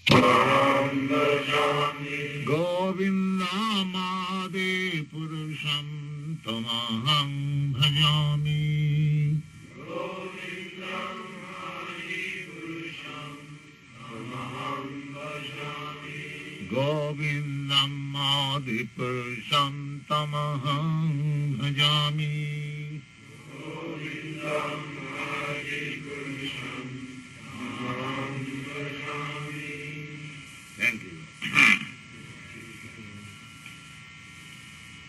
Govindamade Purusham Tamaham Bhajami. Govindamade Purusham Tamaham Bhajami. Thank you.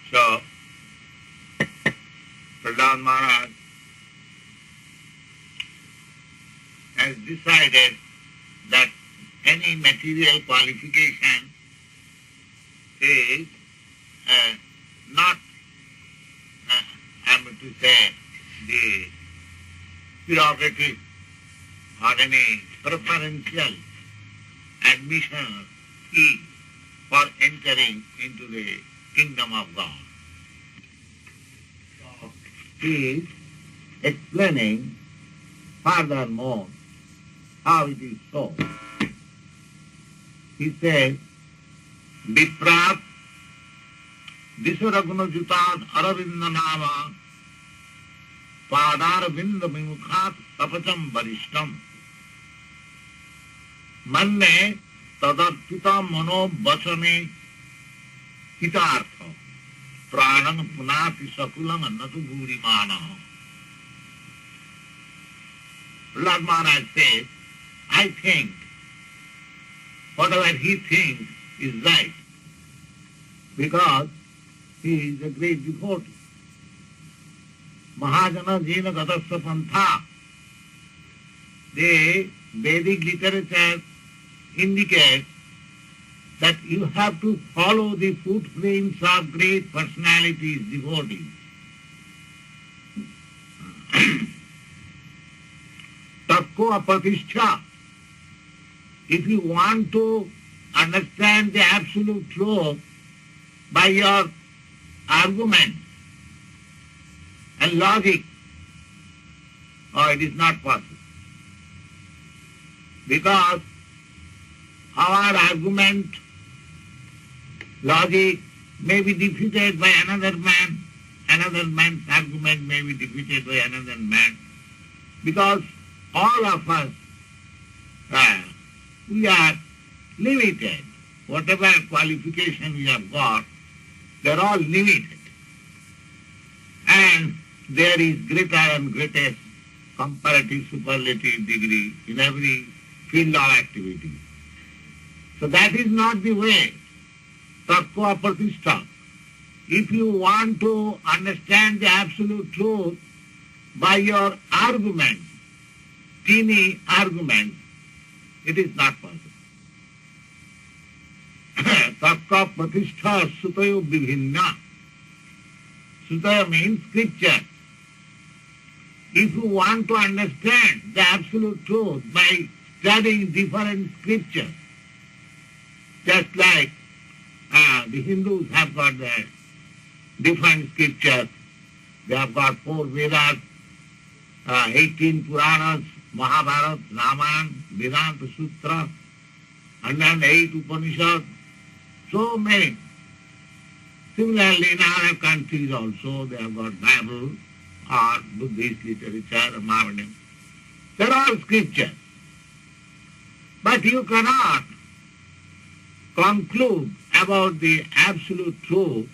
So, Prahlad Maharaj has decided that any material qualification is not, I am to say, the prerogative or any preferential admission fee for entering into the kingdom of God. He is explaining furthermore how it is so. He says, Viprat Disaraguna Jutat Aravinda Nama Padaravinda Vimukhat Tapacham Varishtam Manne Tadarpita Mano Vasame Hitartha Pranam Punati Sakulam Natu Burimana. Lord Maharaj says, I think whatever he thinks is right, because he is a great devotee. Mahajana Jina Gadasya Pantha. The Vedic literature indicates that you have to follow the footprints of great personalities, devotees. Takko apatishtha. If you want to understand the absolute truth by your argument and logic, it is not possible. Because our argument, logic may be defeated by another man's argument may be defeated by another man, because all of us, we are limited. Whatever qualification we have got, they are all limited. And there is greater and greatest comparative superlative degree in every field of activity. So that is not the way. Tattva pratishtha. If you want to understand the absolute truth by your arguments, teeny arguments, it is not possible. Tattva pratishtha sutayo bibhinna. Sutaya means scripture. If you want to understand the absolute truth by studying different scriptures, just like the Hindus have got their different scriptures, they have got 4 Vedas, 18 Puranas, Mahabharata, Ramayana, Vedanta Sutra, and then 8 Upanishads, so many. Similarly, in other countries also, they have got Bible or Buddhist literature, Mahavadam. They are all scriptures. But you cannot conclude about the absolute truth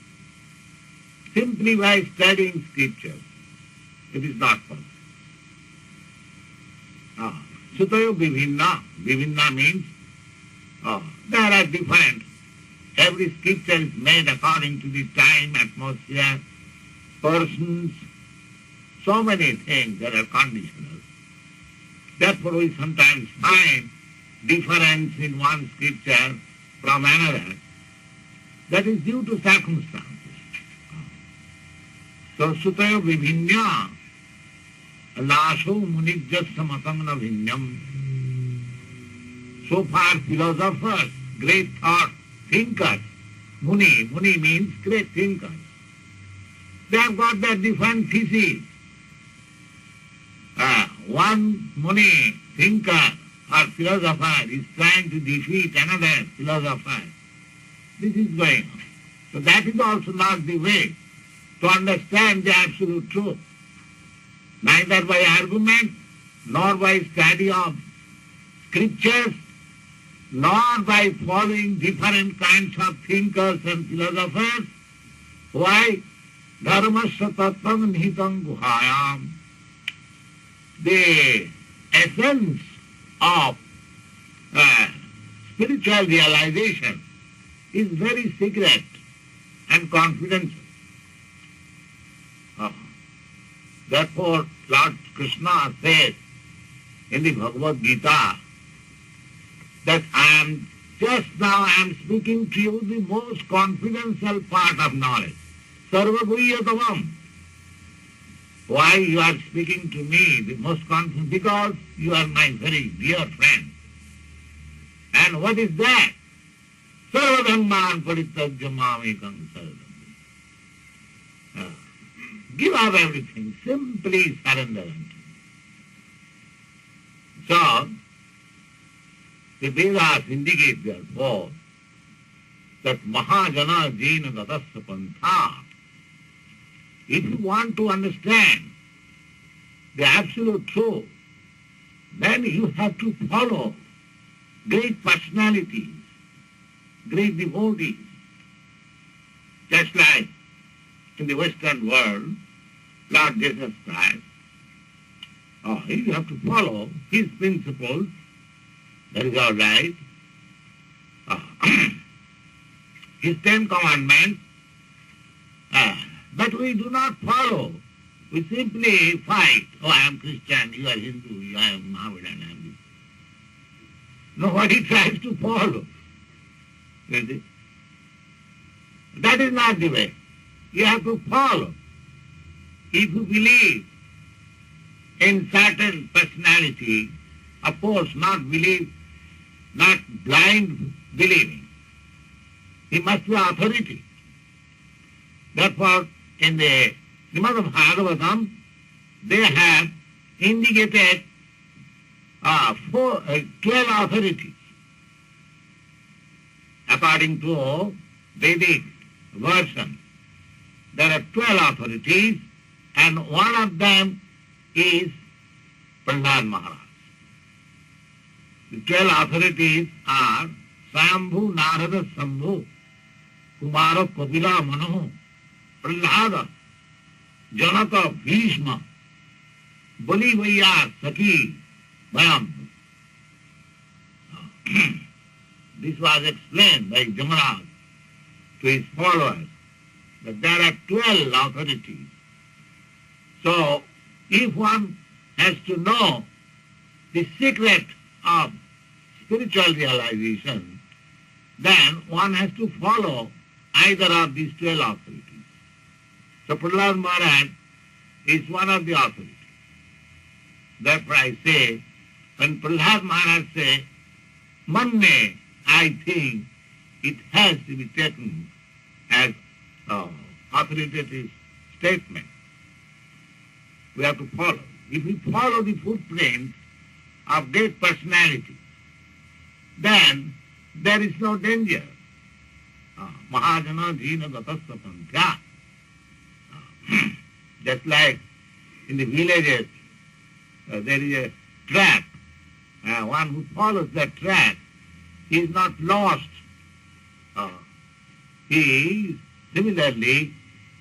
simply by studying scriptures. It is not possible. Sutayo bibhinna. Bibhinna means there are different. Every scripture is made according to the time, atmosphere, persons, so many things that are conditional. Therefore we sometimes find difference in one scripture from another. That is due to circumstances. So sutayo bibhinya lasho munijjasya matamna bhinyam. So far philosophers, great thought, thinkers, Muni means great thinkers, they have got their different theses. One Muni thinker or philosopher is trying to defeat another philosopher. This is going on. So that is also not the way to understand the absolute truth. Neither by argument, nor by study of scriptures, nor by following different kinds of thinkers and philosophers. Why? Dharmasya tattvam nihitam guhayam. The essence of spiritual realization is very secret and confidential. Therefore, Lord Krishna says in the Bhagavad Gita that just now I am speaking to you the most confidential part of knowledge. Sarva guhyatavam. Why you are speaking to me the most confident? Because you are my very dear friend. And what is that? Sarva dhamman parityajya mamekam saradam. Give up everything, simply surrender unto me. So, the Vedas indicate therefore that Mahajana Jena Gatasya Pantha. If you want to understand the absolute truth, then you have to follow great personalities, great devotees. Just like in the Western world, Lord Jesus Christ, you have to follow his principles. That is all right. His 10 Commandments, but we do not follow. We simply fight. Oh, I am Christian, you are Hindu, I am Mohammedan, I am this. Nobody tries to follow. You see? That is not the way. You have to follow. If you believe in certain personality, of course not believe, not blind believing. He must be authority. Therefore, in the Srimad Bhagavatam, they have indicated 12 authorities. According to Vedic version, there are 12 authorities, and one of them is Prahlad Maharaj. The 12 authorities are Swayambhu, Narada, Sambhu, Kumara, Kapila, Manu, Prahlada, Janaka, Bhishma, Bali, Vaya, Saki, Vayam. This was explained by Jamaraj to his followers, that there are 12 authorities. So, if one has to know the secret of spiritual realization, then one has to follow either of these 12 authorities. So Prahlad Maharaj is one of the authorities. Therefore I say, when Prahlad Maharaj says, Manne, I think it has to be taken as authoritative statement. We have to follow. If we follow the footprints of great personality, then there is no danger. Mahajana Jina Gatasya Pantha. Just like in the villages, there is a track. One who follows that track, he is not lost. Similarly,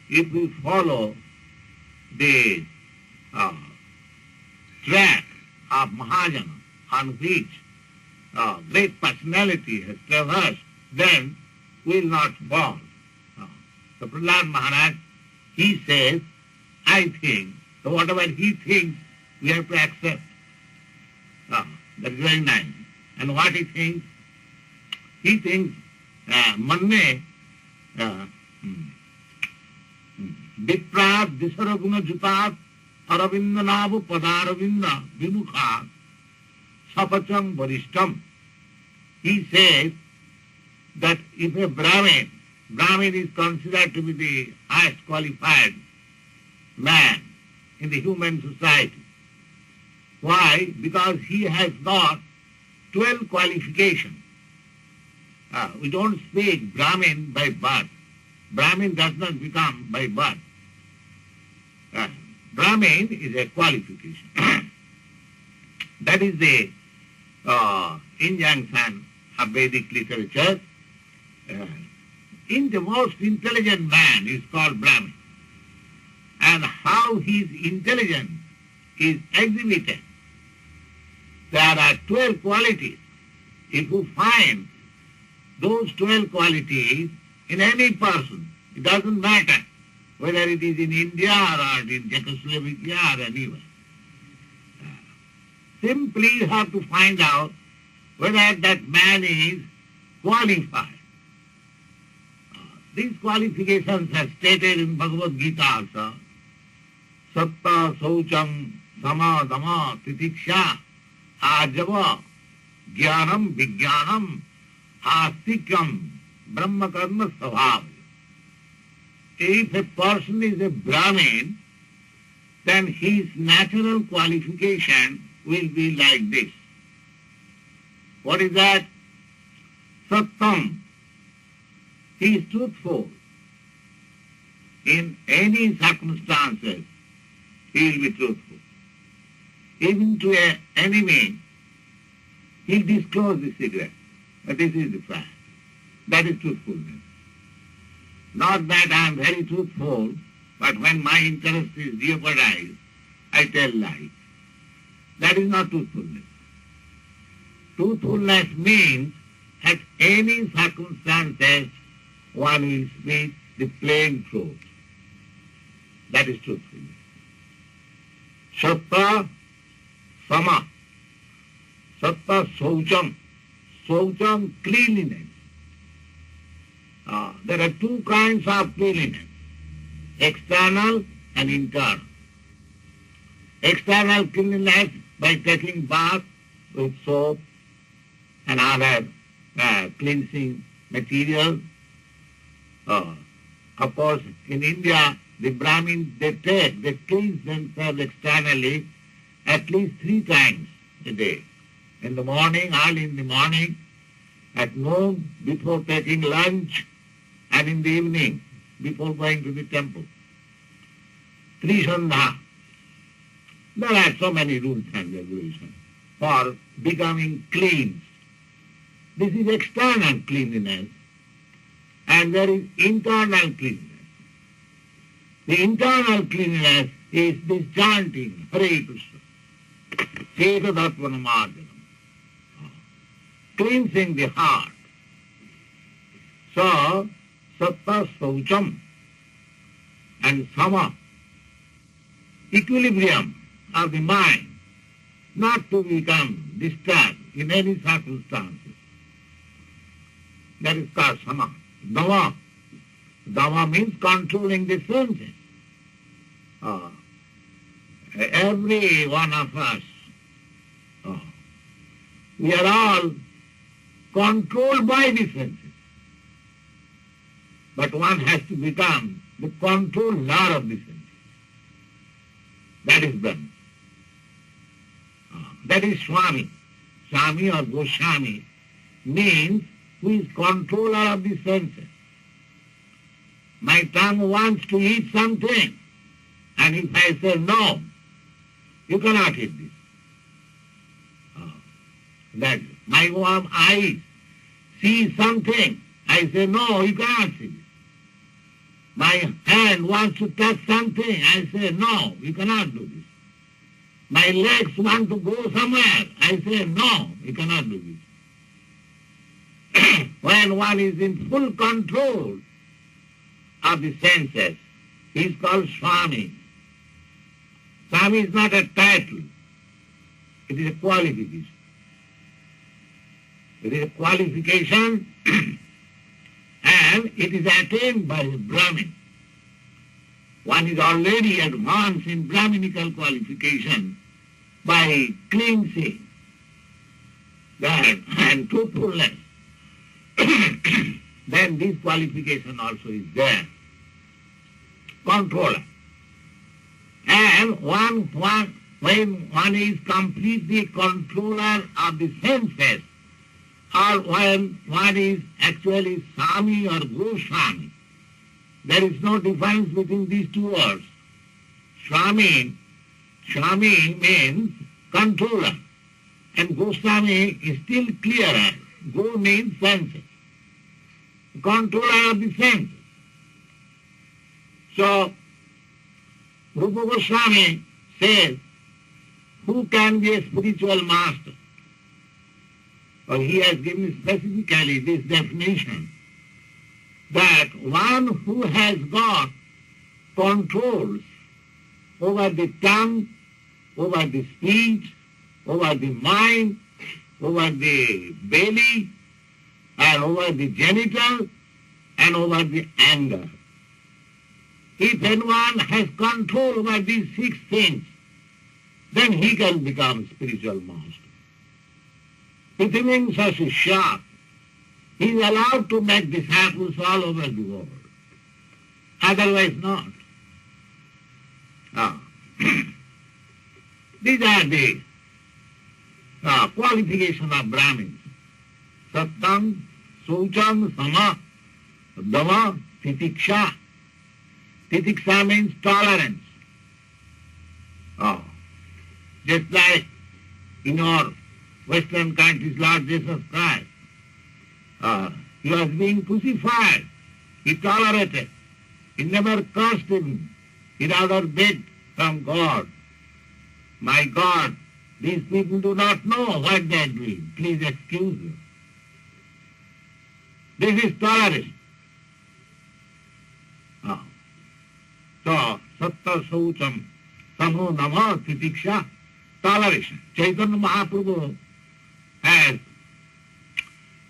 if we follow the track of Mahajana on which great personality has traversed, then we will not fall. So Prahlad Maharaj, he says, I think. So whatever he thinks, we have to accept. That is very nice. And what he thinks? He thinks, Manne, Viprat Disaraguna Jutat Aravinda Navu Padaravinda Vimukha Sapacham Varishtam. He says that if a Brahmin is considered to be the highest qualified man in the human society. Why? Because he has got 12 qualifications. We don't speak Brahmin by birth. Brahmin does not become by birth. Brahmin is a qualification. That is the injunction of Vedic literature. In the most intelligent man is called Brahmin. And how his intelligence is exhibited. There are 12 qualities. If you find those 12 qualities in any person, it doesn't matter whether it is in India or in Czechoslovakia or anywhere. Simply you have to find out whether that man is qualified. These qualifications are stated in Bhagavad Gita also. Satta, Saucham, Sama, Dama, Titiksha, Ajava, Jnanam, Vijnanam, Astikam, Brahma Karma Svabhav. If a person is a Brahmin, then his natural qualification will be like this. What is that? Sattam. He is truthful. In any circumstances, he will be truthful. Even to an enemy, he will disclose the secret. But this is the fact. That is truthfulness. Not that I am very truthful, but when my interest is jeopardized, I tell lies. That is not truthfulness. Truthfulness means at any circumstances one will speak the plain truth. That is truthfulness. Satta, Sama. Satta, Saucham. Saucham, cleanliness. There are two kinds of cleanliness, external and internal. External cleanliness by taking bath with soap and other cleansing material. Of course, in India, the Brahmins, they cleanse themselves externally at least 3 times a day. In the morning, early in the morning, at noon, before taking lunch, and in the evening, before going to the temple. Trisandha. There are so many rules and regulations for becoming clean. This is external cleanliness, and there is internal cleanliness. The internal cleanliness is this chanting, Hare Krishna, Chetadattva-namarjanam, cleansing the heart. So, Satta, Saucham, and Sama, equilibrium of the mind, not to become disturbed in any circumstances. That is called Sama. Dama. Dama means controlling the senses. Every one of us, we are all controlled by the senses. But one has to become the controller of the senses. That is Brahma. That is Swami. Swami or Goswami means who is controller of the senses. My tongue wants to eat something, and if I say no, you cannot eat this. That my warm eyes see something, I say no, you cannot see this. My hand wants to touch something, I say no, you cannot do this. My legs want to go somewhere, I say no, you cannot do this. When one is in full control of the senses, he is called Swami. Swami is not a title, it is a qualification. It is a qualification and it is attained by a Brahmin. One is already advanced in Brahminical qualification by cleansing that and truthfulness. Then this qualification also is there. Controller. And one when one is completely controller of the senses, or when one is actually Swami or Goswami. There is no difference between these two words. Swami means controller, and Goswami is still clearer. Go means senses, controller of the senses. So, Rupa Goswami says, who can be a spiritual master? Or he has given specifically this definition, that one who has got controls over the tongue, over the speech, over the mind, over the belly, and over the genital, and over the anger. If anyone has control over these 6 things, then he can become spiritual master. Becoming such a sharp, he is allowed to make disciples all over the world. Otherwise not. These are the qualifications of Brahmins. Sattam, Saucham, Sama, Dama, Titiksha. Titiksha means tolerance. Just like in our Western countries, Lord Jesus Christ, he was being crucified. He tolerated. He never cursed him. He rather begged from God, my God, these people do not know what they are doing. Please excuse them. This is toleration. So, Satta Saucham, Samo Nama Titiksha, toleration. Chaitanya Mahaprabhu has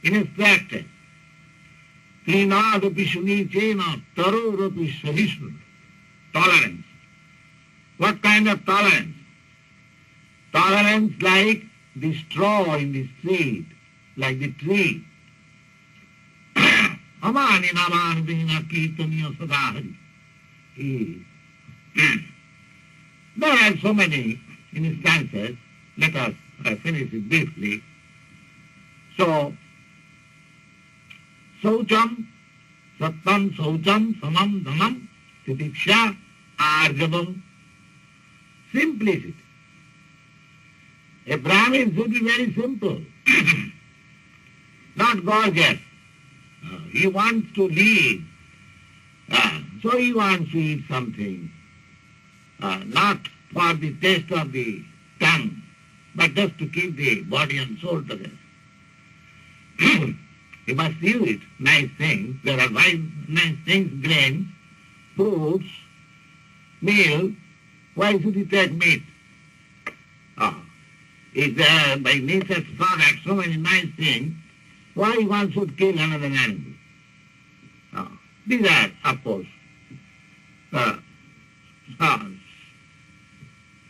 instructed Trinadapi Sunichena Tarorapi Sahisnu, tolerance. What kind of tolerance? Tolerance like the straw in the street, like the tree. Amani naman vina kirtaniya sadahari. There are so many instances. Let us finish it briefly. So, Saucham, Sattam, Saucham, Samam, Dhamam, Titiksha, Arjavam. Simplicity. A Brahmin should be very simple, not gorgeous. He wants to live, so he wants to eat something, not for the taste of the tongue, but just to keep the body and soul together. He must eat nice things. There are nice things, grains, fruits, meal. Why should he take meat? If there are by nature's product so many nice things, why one should kill another animal? These are, of course,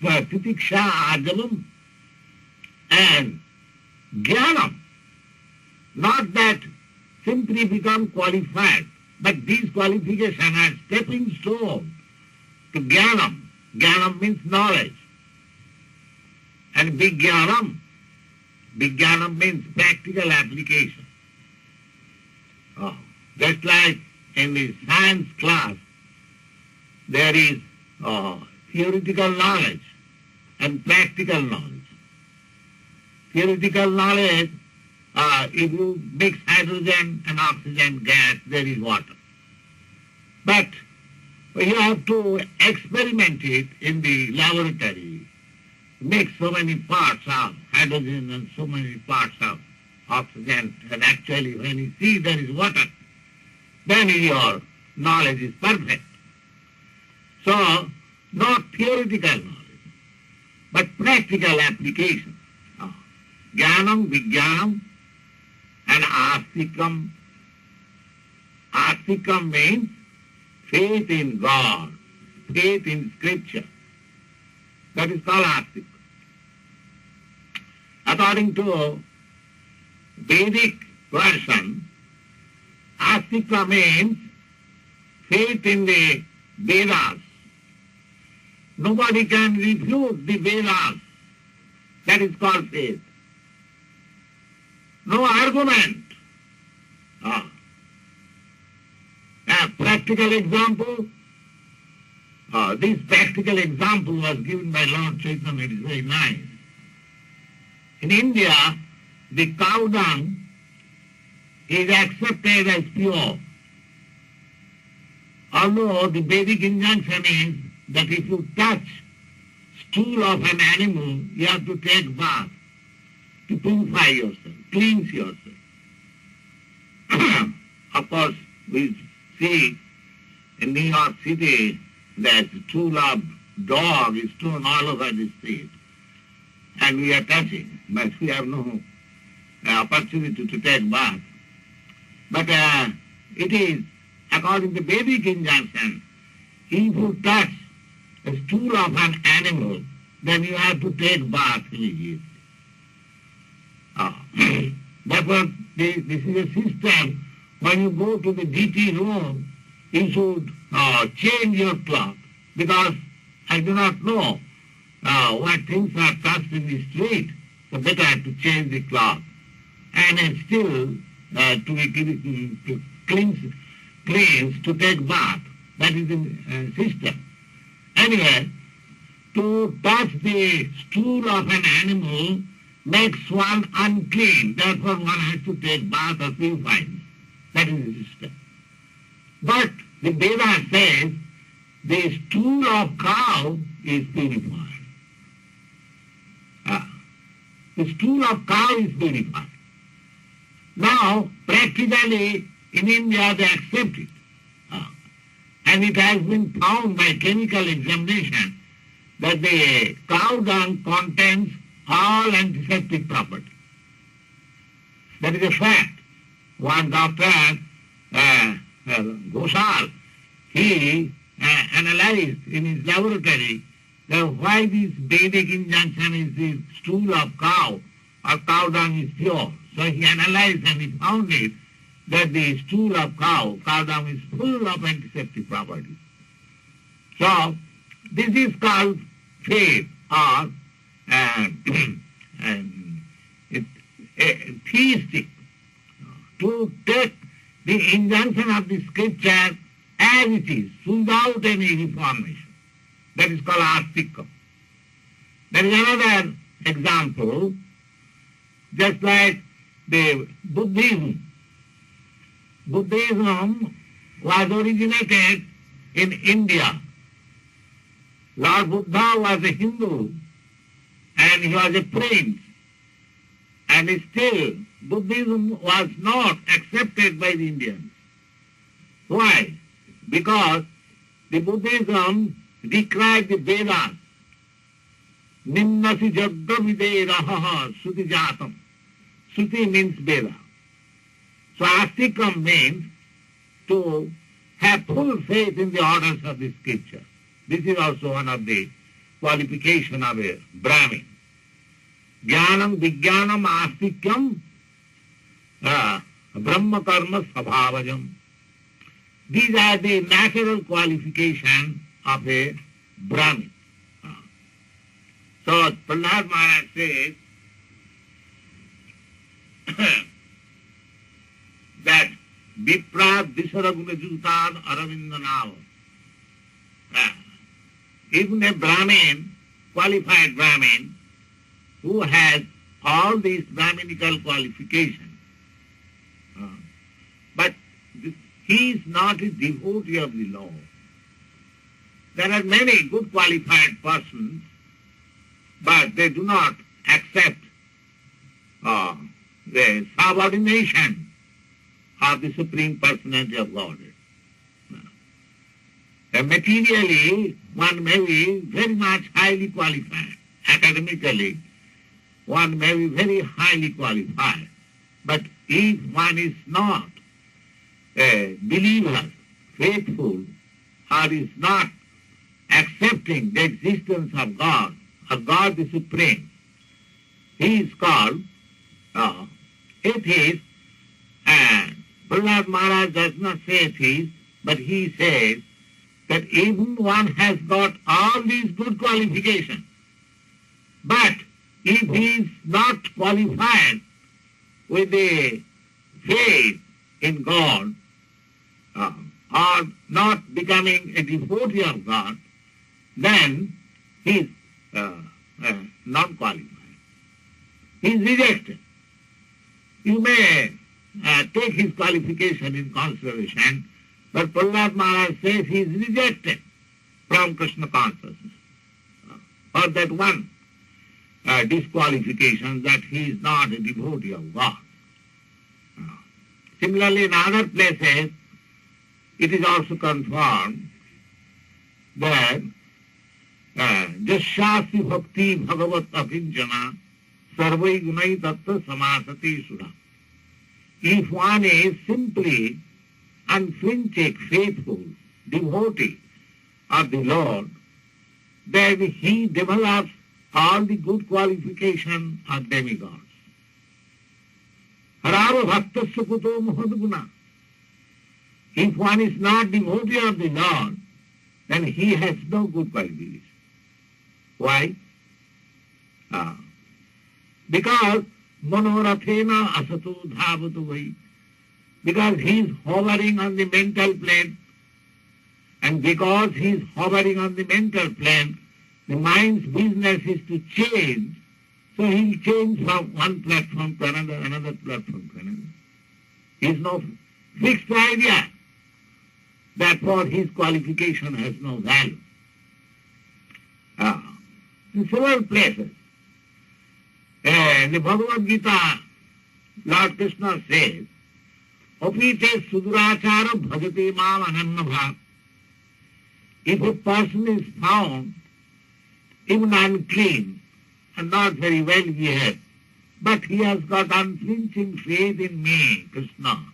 Titiksha, Arjavam, and Jnanam. Not that simply become qualified, but these qualifications are stepping stone to Jnanam. Jnanam means knowledge. And Vijnanam means practical application. Just like in the science class, there is theoretical knowledge and practical knowledge. Theoretical knowledge, if you mix hydrogen and oxygen gas, there is water. But you have to experiment it in the laboratory. Mix so many parts of hydrogen and so many parts of oxygen, and actually when you see there is water, then your knowledge is perfect. So, not theoretical knowledge, but practical application. Jnanam, Vijnanam, and Astikam. Astikam means faith in God, faith in Scripture. That is called Astikam. According to Vedic version, Astika means faith in the Vedas, Nobody can refute the Vedas. That is called faith. No argument. Ah. A practical example. This practical example was given by Lord Chaitanya. It is very nice. In India, the cow dung is accepted as pure. Although the Vedic injunction is that if you touch stool of an animal, you have to take bath to purify yourself, cleanse yourself. Of course, we see in New York City that stool of dog is strewn all over the street, and we are touching, but we have no opportunity to take bath. But it is, according to Vedic injunction, if you touch a stool of an animal, then you have to take bath immediately. Therefore, this is a system. When you go to the DT room, you should change your cloth, because I do not know what things are touched in the street, so better to change the cloth. And still to cleanse, to take bath. That is the system. Anyway, to touch the stool of an animal makes one unclean. Therefore, one has to take bath or purify. That is the system. But the Veda says the stool of cow is purified. The stool of cow is purified. Now, practically, in India, they accept it. And it has been found by chemical examination that the cow dung contains all antiseptic properties. That is a fact. One doctor, Ghoshal, he analyzed in his laboratory that why this Vedic injunction is the stool of cow or cow dung is pure. So he analyzed and he found it that the stool of cow dung is full of antiseptic properties. So this is called faith or theistic. To take the injunction of the scripture as it is, without any reformation. That is called astikam. There is another example, just like the Buddhism. Buddhism was originated in India. Lord Buddha was a Hindu and he was a prince. And still, Buddhism was not accepted by the Indians. Why? Because the Buddhism decried the Vedas. Nimnasi jagga videraha suti jatam. Suti means Veda. So astikam means to have full faith in the orders of the scripture. This is also one of the qualifications of a Brahmin. Jnanam, Vijnanam, Astikyam, Brahma Karma Svabhavajam. These are the natural qualifications of a Brahmin. So Prahlad Maharaj says that Vipra Disaraguna Jutad Aravindanav. Even a Brahmin, qualified Brahmin, who has all these Brahminical qualifications, but he is not a devotee of the law. There are many good qualified persons, but they do not accept the subordination of the Supreme Personality of Godhead. Materially, one may be very much highly qualified. Academically, one may be very highly qualified. But if one is not a believer, faithful, or is not accepting the existence of God, or God the Supreme, he is called atheist. And Prahlad Maharaj does not say atheist, but he says that even one has got all these good qualifications, but if he is not qualified with the faith in God, or not becoming a devotee of God, then he is not qualified. He is rejected. You may take his qualification in consideration, but Prahlad Maharaj says he is rejected from Krishna consciousness for that one disqualification, that he is not a devotee of God. Similarly, in other places, it is also confirmed that Jasyasi bhakti bhagavat akinchana sarvai gunai tattva samasati sudha. If one is simply unflinching, faithful, devotee of the Lord, then he develops all the good qualifications of demigods. Harava bhaktasya kuto mohadguna. If one is not devotee of the Lord, then he has no good qualification. Why? Because manorathena asato dhavato vai. Because he is hovering on the mental plane, and because he is hovering on the mental plane, the mind's business is to change, so he will change from one platform to another, another platform to another. He has no fixed idea. Therefore his qualification has no value. In several places, in the Bhagavad Gita, Lord Krishna says, Apite sudurachara bhajate mam anannabha. If a person is found even unclean and not very well behaved, but he has got unflinching faith in me, Krishna,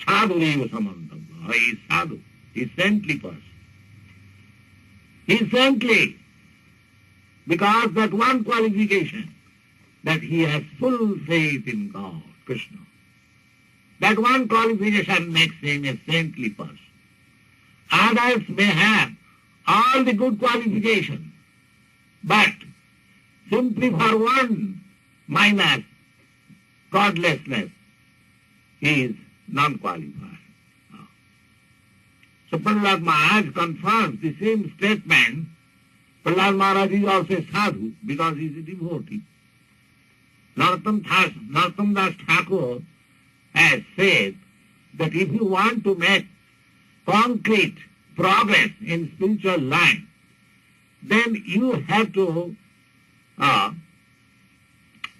sadhu eva samantava. He is sadhu. He is saintly person. He is saintly because that one qualification, that he has full faith in God, Krishna. That one qualification makes him a saintly person. Others may have all the good qualifications, but simply for one minus godlessness, he is non-qualified. So Prahlad Maharaj confirms the same statement. Prahlad Maharaj is also a sadhu because he is a devotee. Narottam Das Thakur has said that if you want to make concrete progress in spiritual life, then you have to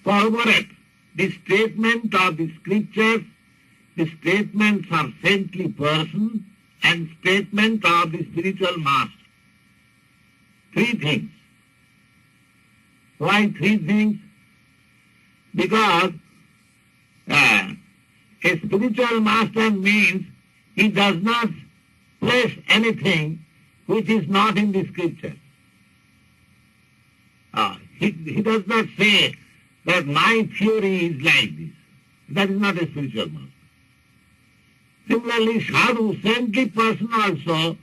corroborate the statement of the scriptures, the statements of saintly persons, and statement of the spiritual master. Three things. Why three things? Because a spiritual master means he does not place anything which is not in the scripture. He does not say that my theory is like this. That is not a spiritual master. Similarly, sadhu, saintly person also,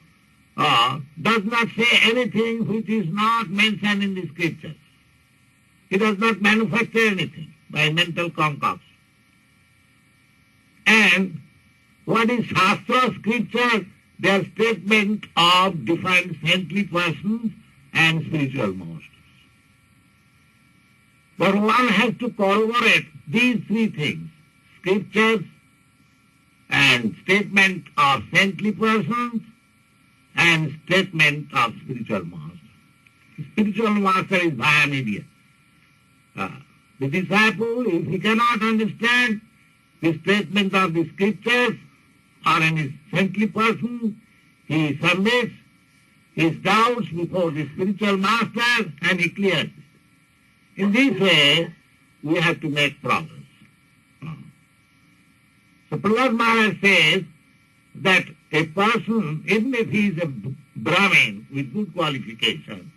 does not say anything which is not mentioned in the scriptures. He does not manufacture anything by mental concoction. And what is Shastra, scripture? Their statement of different saintly persons and spiritual masters. But one has to corroborate these three things: scriptures and statement of saintly persons and statement of spiritual master. Spiritual master is via media. The disciple, if he cannot understand the statement of the scriptures or any saintly person, he submits his doubts before the spiritual master and he clears it. In this way, we have to make progress. So Prahlad Maharaj says that a person, even if he is a Brahmin with good qualification,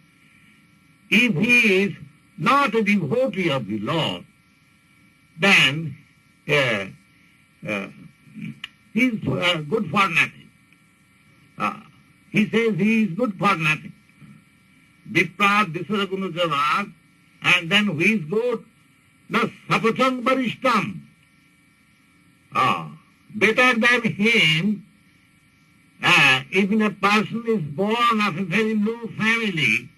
if he is not a devotee of the Lord, then he is good for nothing. he says he is good for nothing. Viprat Disaragunu Javak, and then who is good? The Sapachang Barishtam. Better than him, even a person is born of a very low family,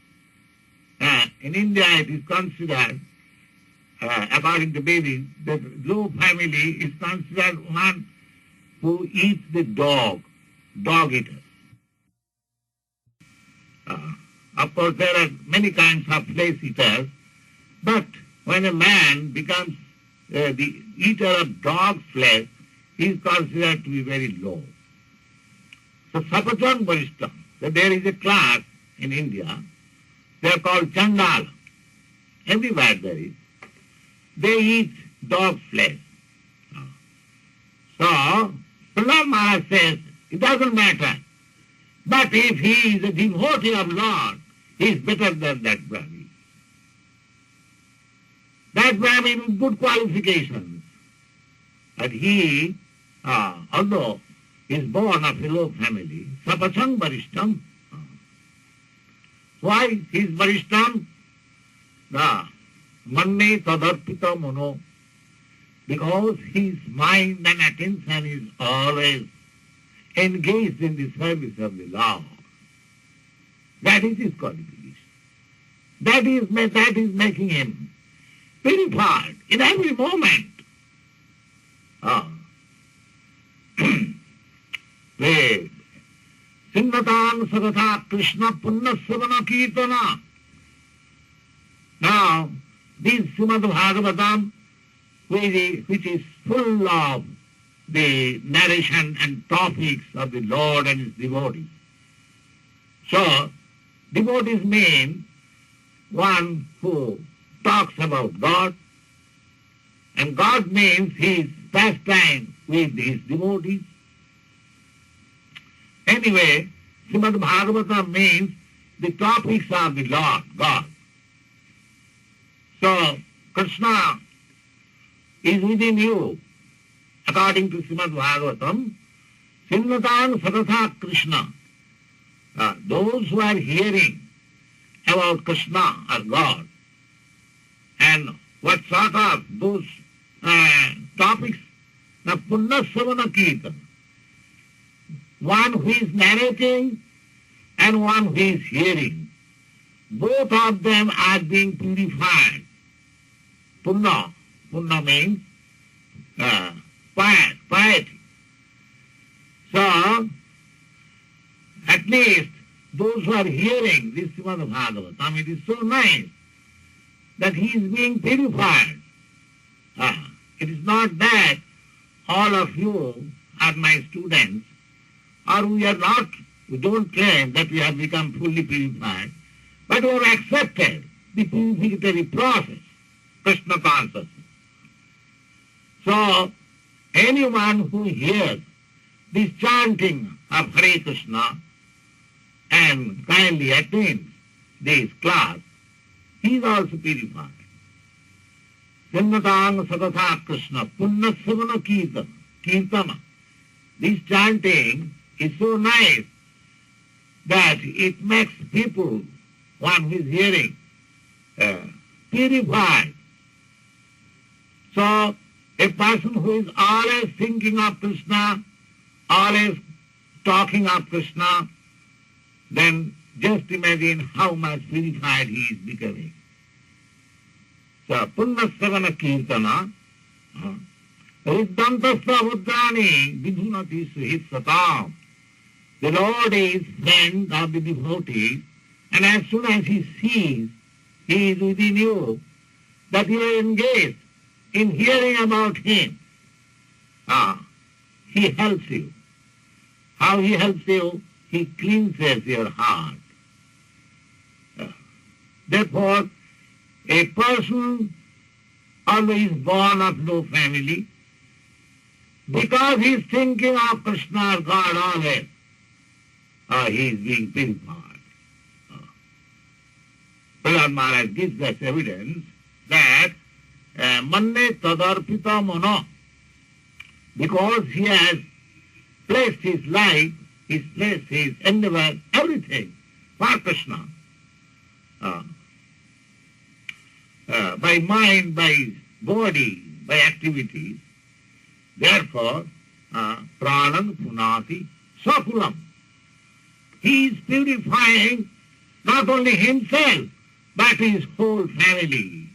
in India it is considered, according to Vedic, that low family is considered one who eats the dog eaters. Of course, there are many kinds of flesh eaters, but when a man becomes the eater of dog flesh, he is considered to be very low. So Sapachang Varishtam, so there is a class in India, they are called Chandala. Everywhere there is. They eat dog flesh. So, Prahlad Maharaj says, it doesn't matter. But if he is a devotee of Lord, he is better than that Brahmin. That Brahmin with good qualifications. But he, although he is born of a low family, Sapachang Varishtam. Why he is Varishtam? Manne tadarpita mono. Because his mind and attention is always engaged in the service of the Lord. That is his qualification. That is making him purified in every moment. Sinnatan Sagatha Krishna Punna Savana Kirtana. Now, this Srimad Bhagavatam, which is full of the narration and topics of the Lord and his devotees. So, devotees mean one who talks about God, and God means his pastime with his devotees. Anyway, Srimad Bhagavatam means the topics of the Lord, God. So, Krishna is within you. According to Srimad Bhagavatam, Sinnatan Sadatha Krishna. Those who are hearing about Krishna or God, and what sort of those topics, the Punna Savana Kirtan. One who is narrating and one who is hearing. Both of them are being purified. Punna means piety. So, at least those who are hearing this Srimad Bhagavatam, it is so nice that he is being purified. It is not that all of you are my students, or we don't claim that we have become fully purified, but we have accepted the purificatory process, Krishna consciousness. So, anyone who hears this chanting of Hare Krishna and kindly attends this class, he is also purified. Sinnatang Sadatha Krishna, Punna Savana Kirtana. This chanting is so nice that it makes people, one who is hearing, purified. So, a person who is always thinking of Krishna, always talking of Krishna, then just imagine how much purified he is becoming. So, Punna Savana Kirtana, Riddantasta Buddhani Vidhunati Suhit Satam. The Lord is friend of the devotee, and as soon as he sees he is within you, that you are engaged in hearing about him, he helps you. How he helps you? He cleanses your heart. Therefore, a person always born of low family, because he is thinking of Krishna or God always, he is being purified. Prahlad Maharaj gives us evidence that manne tadarpita mono, because he has placed his life his place, his endeavor, everything for Krishna. By mind, by body, by activities. Therefore, pranam punati sakulam. He is purifying not only himself, but his whole family.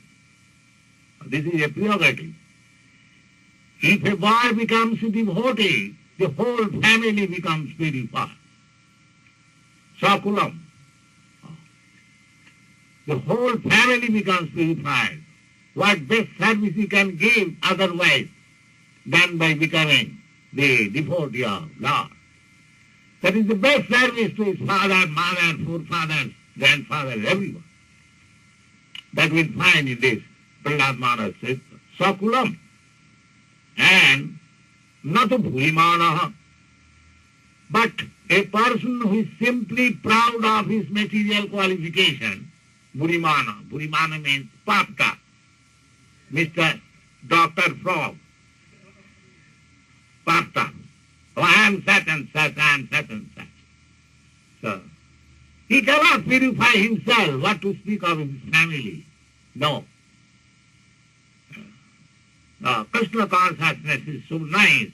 This is a prerogative. If a boy becomes a devotee, the whole family becomes purified. Sakulam. The whole family becomes purified. What best service he can give otherwise than by becoming the devotee of Lord? That is the best service to his father, mother, forefathers, grandfathers, everyone. That we'll find in this Prahlad Maharaj says, Sakulam. And not a bhurimanaha, but a person who is simply proud of his material qualification, bhurimana. Bhurimana means papta. Mr. Dr. Frog. Papta. Oh, I am such and such, I am such and such. So, he cannot purify himself, what to speak of his family. No. Krishna consciousness is so nice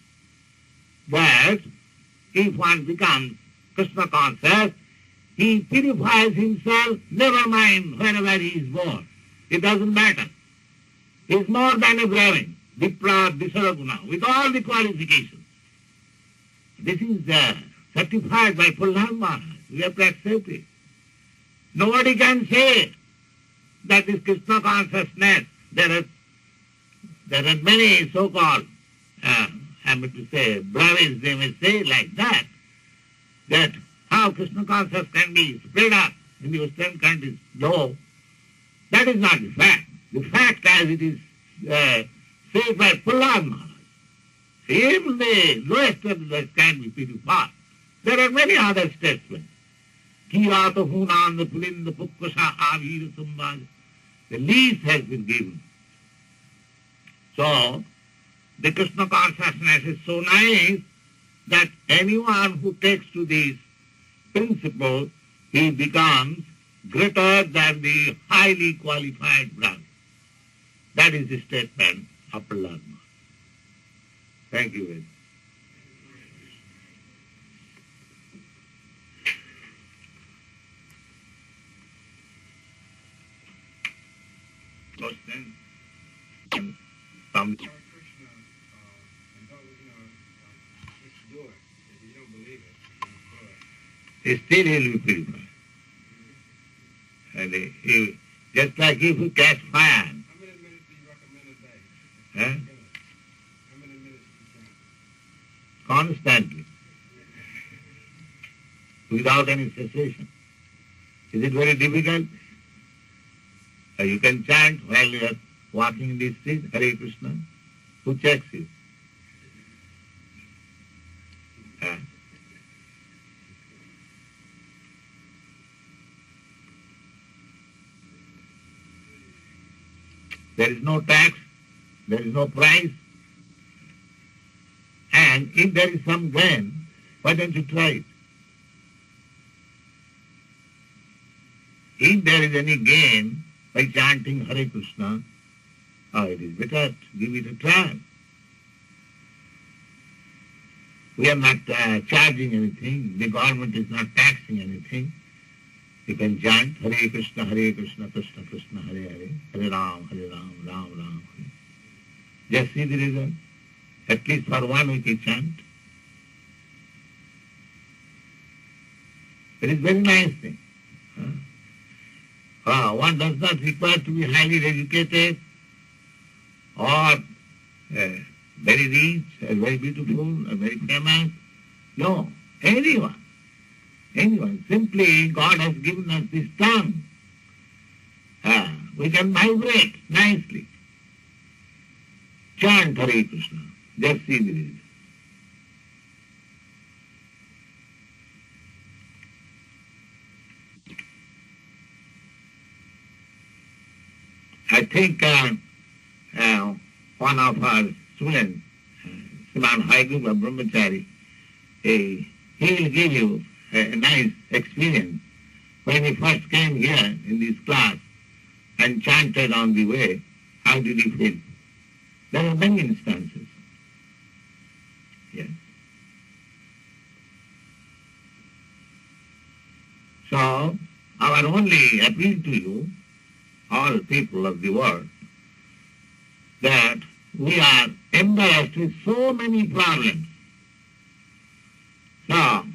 that if one becomes Krishna conscious, he purifies himself, never mind whenever he is born. It doesn't matter. He is more than a Brahmin, Vipra, Visaraguna, with all the qualifications. This is certified by Prahlad Maharaj. We have to accept it. Nobody can say that is Krishna consciousness. There are many so-called, I mean to say, Brahmins, they may say like that how Krishna consciousness can be spread up in the Western countries. No, that is not the fact. The fact as it is said by Prahlad Maharaj, even the lowest of the lowest can be purified. There are many other statements. Kirata Hunanda Pulinda Pukkasha Avira Sambhaj. The least has been given. So, the Krishna consciousness is so nice that anyone who takes to this principle, he becomes greater than the highly qualified Brahmin. That is the statement of Prahlad Maharaj. Thank you very much. Question? Some. Krishna, it's good. If you don't believe it, it's good. Still he will be purified. And he, just like if you catch fire. How many minutes do you recommend a day? Huh? How many minutes do you chant? Constantly. Without any cessation. Is it very difficult? You can chant while you are walking in the street, Hare Krishna. Who checks it? There is no tax, there is no price, and if there is some gain, why don't you try it? If there is any gain by chanting Hare Krishna, it is better to give it a try. We are not charging anything, the government is not taxing anything. You can chant Hare Krishna, Krishna Krishna, Hare Hare, Hare Ram, Ram Ram, Hare. Just see the result. At least for 1 week you chant. It is very nice thing. One does not require to be highly educated or very rich, or very beautiful, or very famous. No, anyone. Simply God has given us this tongue. We can vibrate nicely. Chant Hare Krishna. Just see the result. I think one of our students, Sriman Haigrupa Brahmachari, He will give you a nice experience. When he first came here in this class and chanted on the way, how did he feel? There are many instances. Yes. So, our only appeal to you, all people of the world, that we are embarrassed with so many problems. So,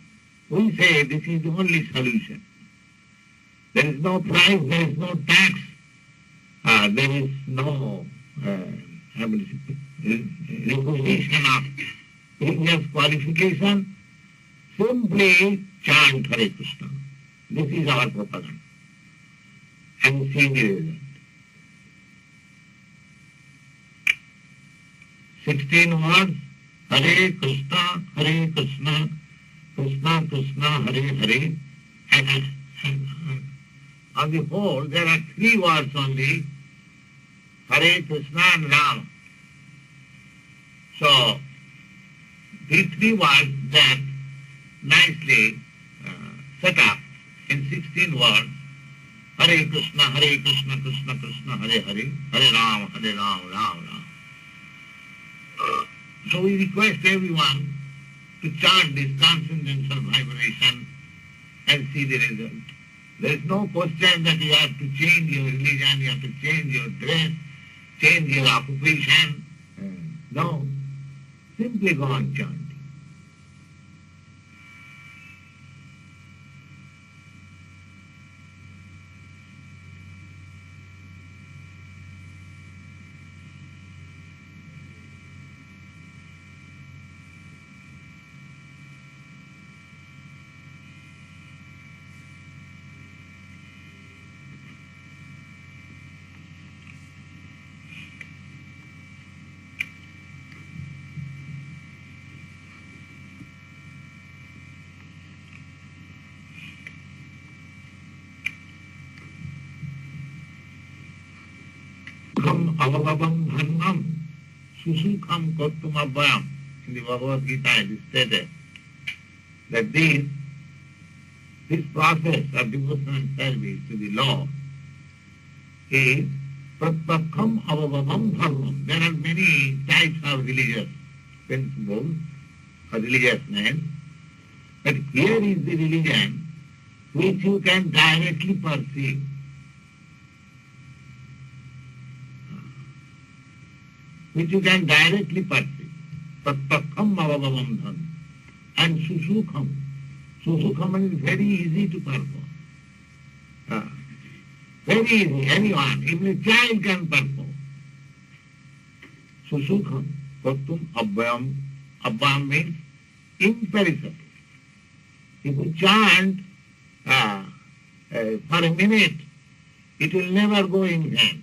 we say this is the only solution. There is no price, there is no tax, there is no requisition of previous qualification. Simply chant Hare Krishna. This is our propaganda. And see the result. 16 words, Hare Krishna, Krishna Krishna, Hare Hare. And on the whole, there are 3 words only, Hare Krishna and Rama. So, these 3 words that nicely set up in 16 words, Hare Krishna, Krishna Krishna, Hare Hare, Hare Rama, Rama, Rama. So we request everyone to chant this transcendental vibration and see the result. There is no question that you have to change your religion, you have to change your dress, change your occupation. No. Simply go on chanting. Avagavam dharmam susukham kartum abhayam. In the Bhagavad Gita it is stated that this process of devotional service to the Lord is pratyakham avagavam dharmam. There are many types of religious principles or religious names, but here is the religion which you can directly perceive. Which you can directly perceive. Pratyakham avagavam dharmam. And susukham. Susukham is very easy to perform. Very easy. Anyone, even a child can perform. Susukham. Kartum abhayam. Abhayam means imperishable. If you chant for a minute, it will never go in vain.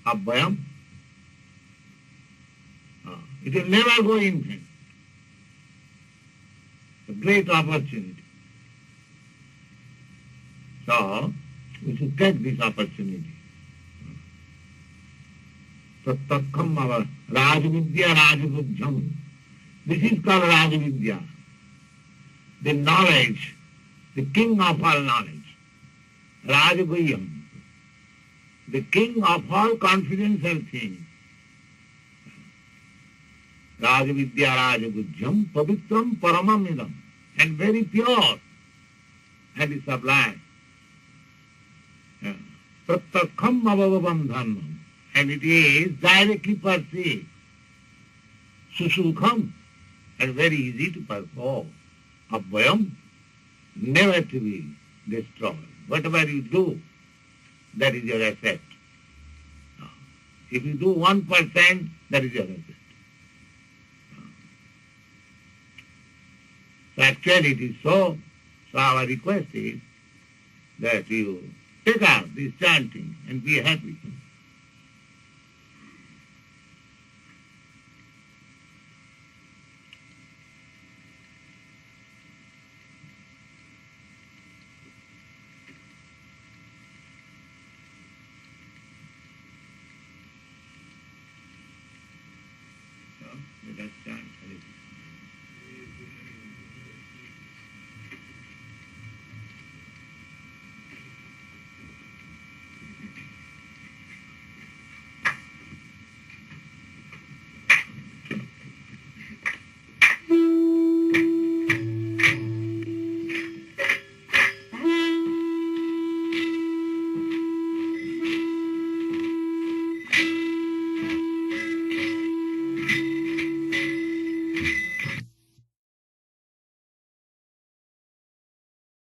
Abhayam. It will never go in vain. A great opportunity. So, we should take this opportunity. Pratyakham Rajavidya Rajabudhyam. This is called Rajavidya. The knowledge, the king of all knowledge. Rajaguhyam. The king of all confidential things. Rajavidya Rajagujyam Pavitram Paramamidam, and very pure and sublime. Pratyakham avagavam dharmam, and it is directly perceived. Susukham, and very easy to perform. Abhayam, never to be destroyed. Whatever you do, that is your asset. If you do 1%, that is your asset. So actually it is so. So our request is that you take out this chanting and be happy. So let us chant.